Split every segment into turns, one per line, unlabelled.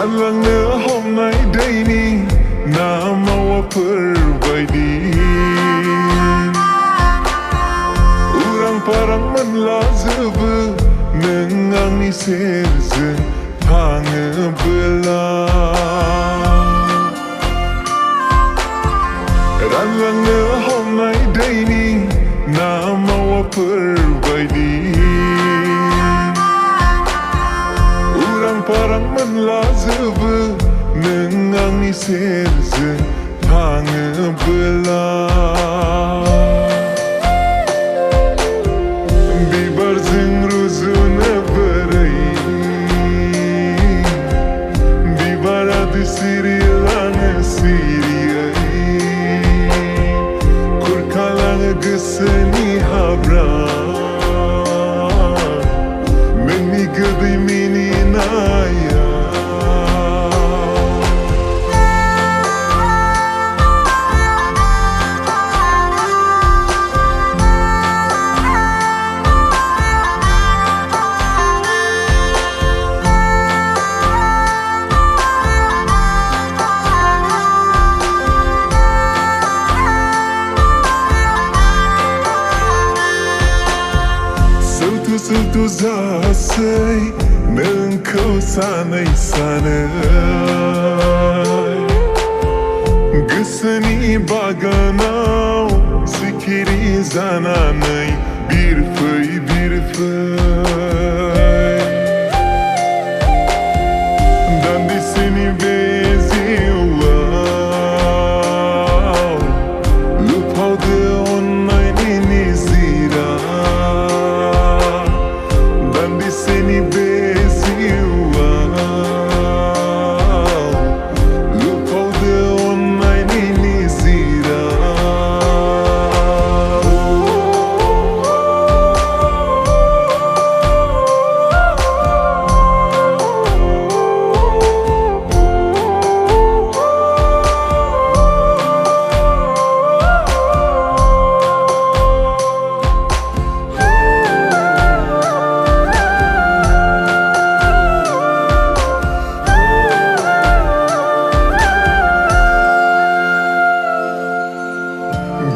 रानलांनो हमनाय दैनि नामावाफोरबायदि उरां फारां मोनलाजोबो नों आंनि सेरजों थाङोबोला रानलांनो हमनाय दैनि नामावाफोरबायदि उरां फारां मोनलाजोबो नों आंनि सेरजों थाङोबोला बिबारजों रुजुनो बोरै बिबारा सिरिलाङो सिरियै खुरखालाङो गोसोनि हाब्रा नोंनि गोदै मिनिनाया Seutu zasै नोंखौ सानै सानै गोसोनि बागानाव सिखिरि जानानै बिरफै दान्दिसेनि बे जिउआव लुफावदो अननायनि निजिरा दान्दिसेनि बे जिउआव लुफावदो अननायनि निजिरा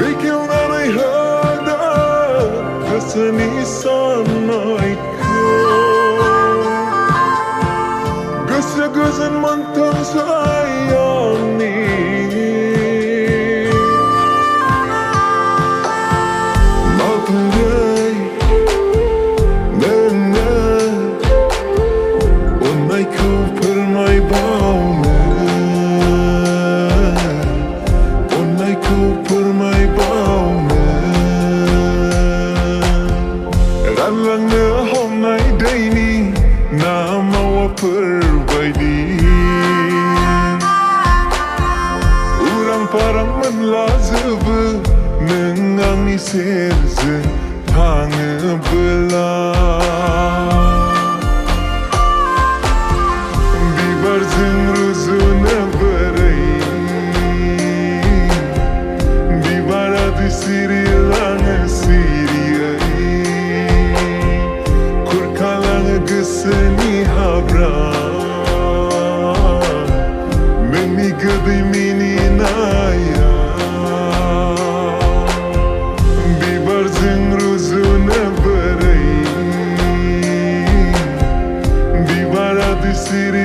बेखेवनानै होदो गोसोनि साननायखौ गोसो गोजोन मोनथों आंनि माबोरै नोंनो अननायखौ फोरमायबावनो रानलांनो हमनाय दैनि नामावाफोरबायदि उरां फारां मोनलाजोबो नों आंनि सेरजों थाङोबोला बिबारजों रुजुनो बोरै बिबारा सिरिलाङो सिरियै खुरखालाङो गोसोनि हाब्रा नोंनि गोदै मिनिनाया बिबारजों रुजुनो बोरै बिबारा सिरि